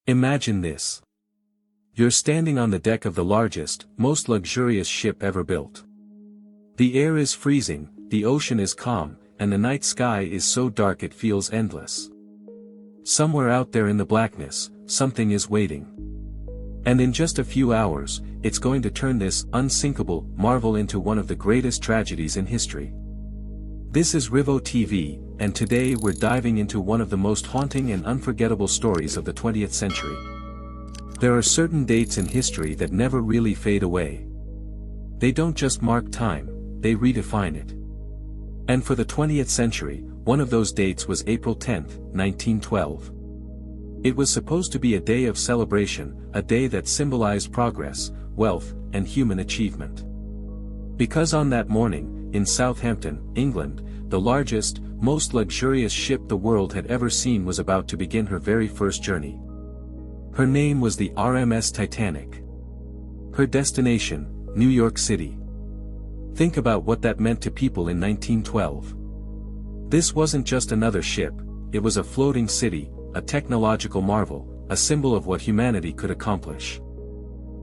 Imagine this. You're standing on the deck of the largest, most luxurious ship ever built. The air is freezing, the ocean is calm, and the night sky is so dark it feels endless. Somewhere out there in the blackness, something is waiting. And in just a few hours, it's going to turn this unsinkable marvel into one of the greatest tragedies in history. This is Rivo TV, and today we're diving into one of the most haunting and unforgettable stories of the 20th century. There are certain dates in history that never really fade away. They don't just mark time, they redefine it. And for the 20th century, one of those dates was April 10, 1912. It was supposed to be a day of celebration, a day that symbolized progress, wealth, and human achievement. Because on that morning, in Southampton, England, the largest, most luxurious ship the world had ever seen was about to begin her very first journey. Her name was the RMS Titanic. Her destination, New York City. Think about what that meant to people in 1912. This wasn't just another ship, it was a floating city, a technological marvel, a symbol of what humanity could accomplish.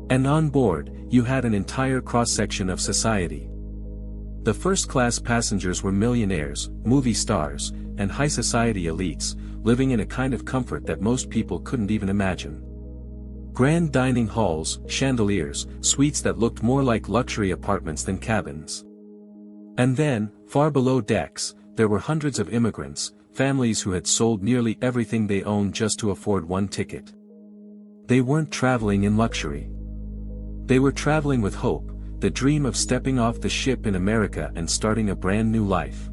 And on board, you had an entire cross-section of society. The first-class passengers were millionaires, movie stars, and high-society elites, living in a kind of comfort that most people couldn't even imagine. Grand dining halls, chandeliers, suites that looked more like luxury apartments than cabins. And then, far below decks, there were hundreds of immigrants, families who had sold nearly everything they owned just to afford one ticket. They weren't traveling in luxury. They were traveling with hope, the dream of stepping off the ship in America and starting a brand new life.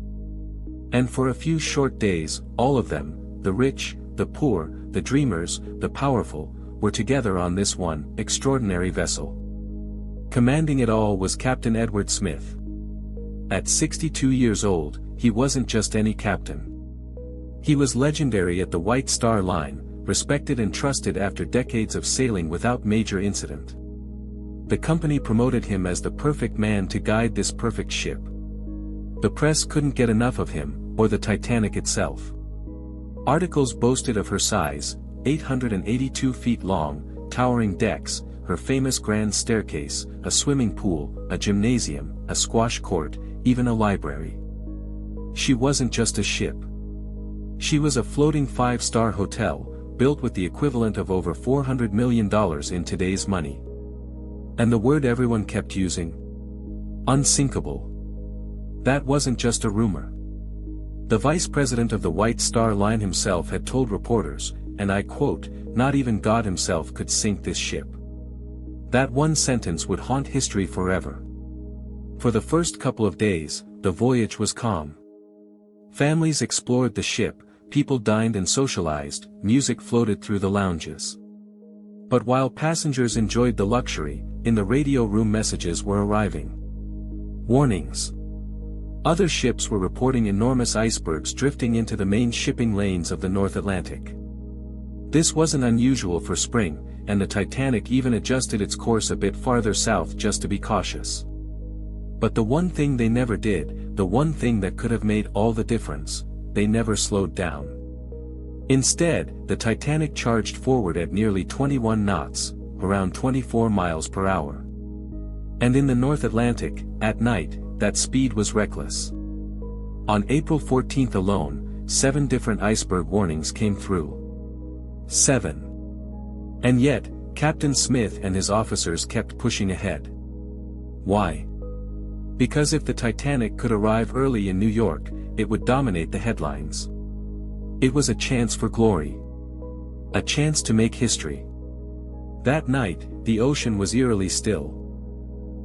And for a few short days, all of them, the rich, the poor, the dreamers, the powerful, were together on this one extraordinary vessel. Commanding it all was Captain Edward Smith. At 62 years old, he wasn't just any captain. He was legendary at the White Star Line, respected and trusted after decades of sailing without major incident. The company promoted him as the perfect man to guide this perfect ship. The press couldn't get enough of him, or the Titanic itself. Articles boasted of her size, 882 feet long, towering decks, her famous grand staircase, a swimming pool, a gymnasium, a squash court, even a library. She wasn't just a ship. She was a floating five-star hotel, built with the equivalent of over $400 million in today's money. And the word everyone kept using? Unsinkable. That wasn't just a rumor. The vice president of the White Star Line himself had told reporters, and I quote, "Not even God himself could sink this ship." That one sentence would haunt history forever. For the first couple of days, the voyage was calm. Families explored the ship, people dined and socialized, music floated through the lounges. But while passengers enjoyed the luxury, in the radio room messages were arriving. Warnings. Other ships were reporting enormous icebergs drifting into the main shipping lanes of the North Atlantic. This wasn't unusual for spring, and the Titanic even adjusted its course a bit farther south just to be cautious. But the one thing they never did, the one thing that could have made all the difference, they never slowed down. Instead, the Titanic charged forward at nearly 21 knots, around 24 miles per hour. And in the North Atlantic, at night, that speed was reckless. On April 14 alone, 7 different iceberg warnings came through. 7. And yet, Captain Smith and his officers kept pushing ahead. Why? Because if the Titanic could arrive early in New York, it would dominate the headlines. It was a chance for glory. A chance to make history. That night, the ocean was eerily still.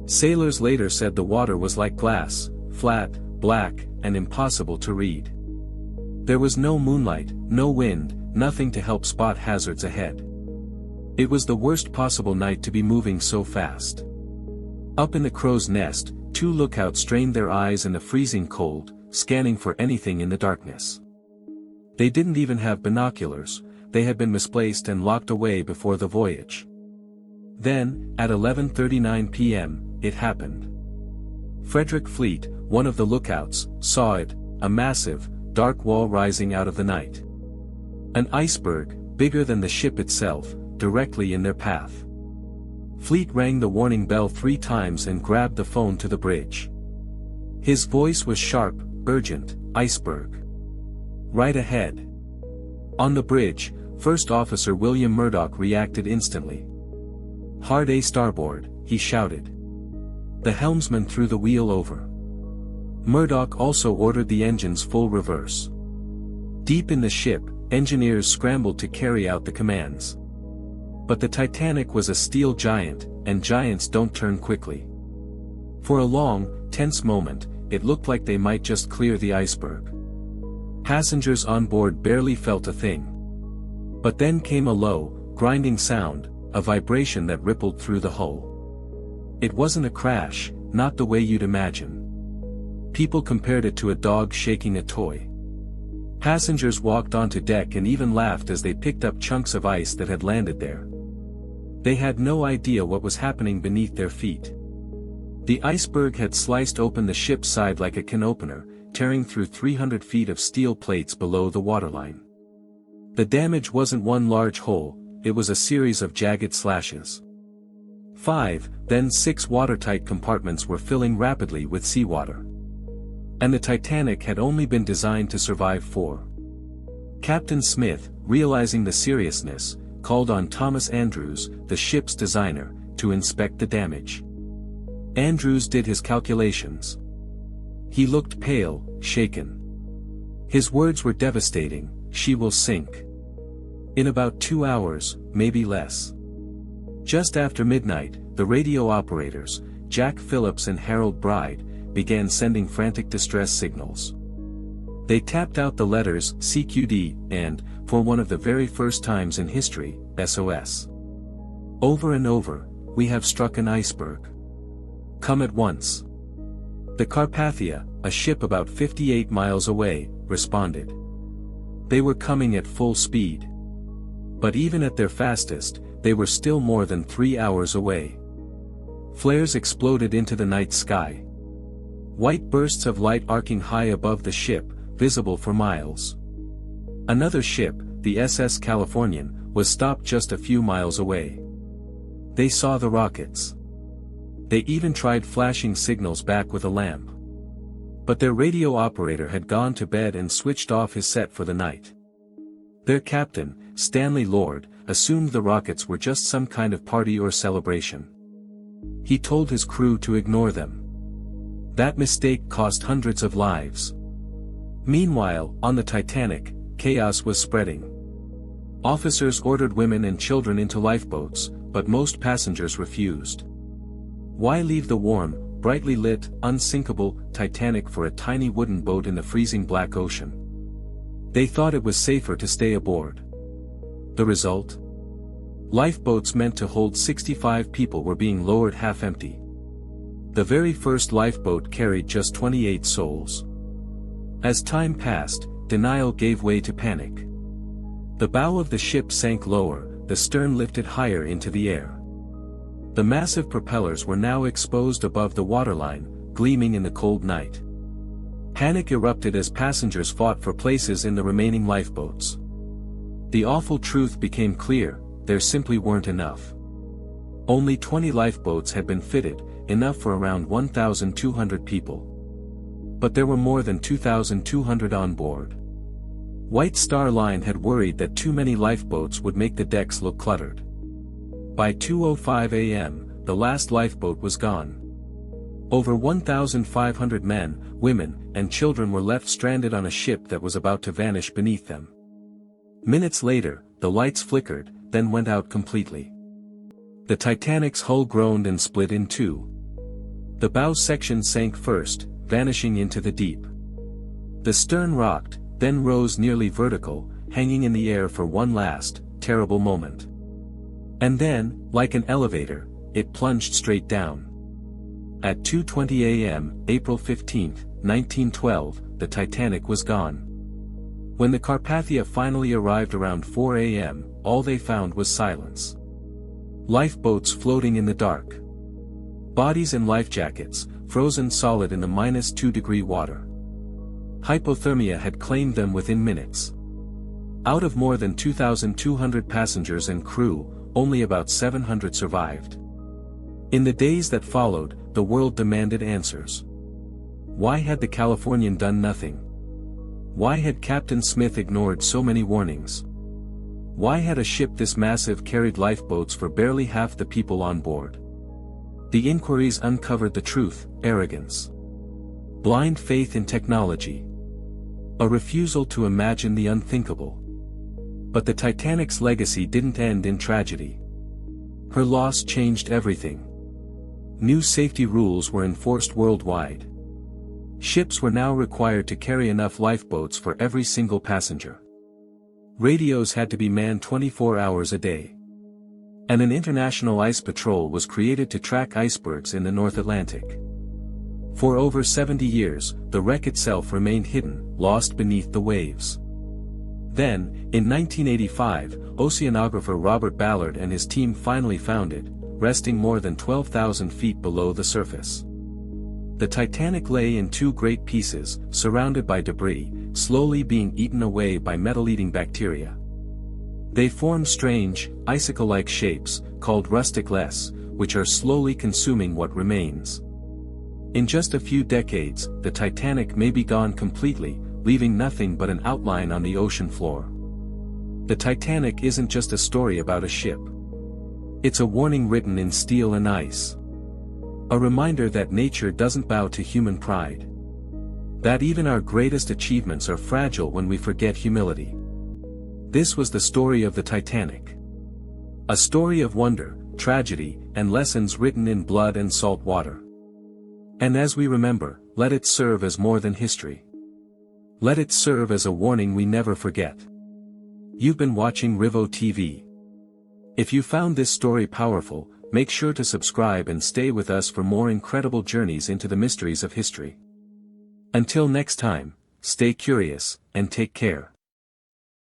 Sailors later said the water was like glass, flat, black, and impossible to read. There was no moonlight, no wind, nothing to help spot hazards ahead. It was the worst possible night to be moving so fast. Up in the crow's nest, 2 lookouts strained their eyes in the freezing cold, scanning for anything in the darkness. They didn't even have binoculars, they had been misplaced and locked away before the voyage. Then, at 11:39 p.m., it happened. Frederick Fleet, one of the lookouts, saw it, a massive, dark wall rising out of the night. An iceberg, bigger than the ship itself, directly in their path. Fleet rang the warning bell 3 times and grabbed the phone to the bridge. His voice was sharp, urgent. "Iceberg. Right ahead." On the bridge, First Officer William Murdoch reacted instantly. "Hard A starboard," he shouted. The helmsman threw the wheel over. Murdoch also ordered the engines full reverse. Deep in the ship, engineers scrambled to carry out the commands. But the Titanic was a steel giant, and giants don't turn quickly. For a long, tense moment, it looked like they might just clear the iceberg. Passengers on board barely felt a thing. But then came a low, grinding sound, a vibration that rippled through the hull. It wasn't a crash, not the way you'd imagine. People compared it to a dog shaking a toy. Passengers walked onto deck and even laughed as they picked up chunks of ice that had landed there. They had no idea what was happening beneath their feet. The iceberg had sliced open the ship's side like a can opener, tearing through 300 feet of steel plates below the waterline. The damage wasn't one large hole, it was a series of jagged slashes. 5, then 6 watertight compartments were filling rapidly with seawater. And the Titanic had only been designed to survive 4. Captain Smith, realizing the seriousness, called on Thomas Andrews, the ship's designer, to inspect the damage. Andrews did his calculations. He looked pale, shaken. His words were devastating: "She will sink. In about 2 hours, maybe less." Just after midnight, the radio operators, Jack Phillips and Harold Bride, began sending frantic distress signals. They tapped out the letters CQD and, for one of the very first times in history, SOS. Over and over, "We have struck an iceberg. Come at once." The Carpathia, a ship about 58 miles away, responded. They were coming at full speed. But even at their fastest, they were still more than 3 hours away. Flares exploded into the night sky. White bursts of light arcing high above the ship, visible for miles. Another ship, the SS Californian, was stopped just a few miles away. They saw the rockets. They even tried flashing signals back with a lamp. But their radio operator had gone to bed and switched off his set for the night. Their captain, Stanley Lord, assumed the rockets were just some kind of party or celebration. He told his crew to ignore them. That mistake cost hundreds of lives. Meanwhile, on the Titanic, chaos was spreading. Officers ordered women and children into lifeboats, but most passengers refused. Why leave the warm, brightly lit, unsinkable Titanic for a tiny wooden boat in the freezing black ocean? They thought it was safer to stay aboard. The result? Lifeboats meant to hold 65 people were being lowered half-empty. The very first lifeboat carried just 28 souls. As time passed, denial gave way to panic. The bow of the ship sank lower, the stern lifted higher into the air. The massive propellers were now exposed above the waterline, gleaming in the cold night. Panic erupted as passengers fought for places in the remaining lifeboats. The awful truth became clear: there simply weren't enough. Only 20 lifeboats had been fitted, enough for around 1,200 people. But there were more than 2,200 on board. White Star Line had worried that too many lifeboats would make the decks look cluttered. By 2:05 a.m., the last lifeboat was gone. Over 1,500 men, women, and children were left stranded on a ship that was about to vanish beneath them. Minutes later, the lights flickered, then went out completely. The Titanic's hull groaned and split in two. The bow section sank first, vanishing into the deep. The stern rocked, then rose nearly vertical, hanging in the air for one last, terrible moment. And then, like an elevator, it plunged straight down. At 2:20 a.m., April 15, 1912, the Titanic was gone. When the Carpathia finally arrived around 4 a.m., all they found was silence. Lifeboats floating in the dark. Bodies in life jackets, frozen solid in the -2-degree water. Hypothermia had claimed them within minutes. Out of more than 2,200 passengers and crew, only about 700 survived. In the days that followed, the world demanded answers. Why had the Californian done nothing? Why had Captain Smith ignored so many warnings? Why had a ship this massive carried lifeboats for barely half the people on board? The inquiries uncovered the truth: arrogance, blind faith in technology, a refusal to imagine the unthinkable. But the Titanic's legacy didn't end in tragedy. Her loss changed everything. New safety rules were enforced worldwide. Ships were now required to carry enough lifeboats for every single passenger. Radios had to be manned 24 hours a day. And an international ice patrol was created to track icebergs in the North Atlantic. For over 70 years, the wreck itself remained hidden, lost beneath the waves. Then, in 1985, oceanographer Robert Ballard and his team finally found it, resting more than 12,000 feet below the surface. The Titanic lay in two great pieces, surrounded by debris, slowly being eaten away by metal-eating bacteria. They form strange, icicle-like shapes, called rusticles, which are slowly consuming what remains. In just a few decades, the Titanic may be gone completely, leaving nothing but an outline on the ocean floor. The Titanic isn't just a story about a ship. It's a warning written in steel and ice. A reminder that nature doesn't bow to human pride. That even our greatest achievements are fragile when we forget humility. This was the story of the Titanic. A story of wonder, tragedy, and lessons written in blood and salt water. And as we remember, let it serve as more than history. Let it serve as a warning we never forget. You've been watching Rivo TV. If you found this story powerful, make sure to subscribe and stay with us for more incredible journeys into the mysteries of history. Until next time, stay curious, and take care.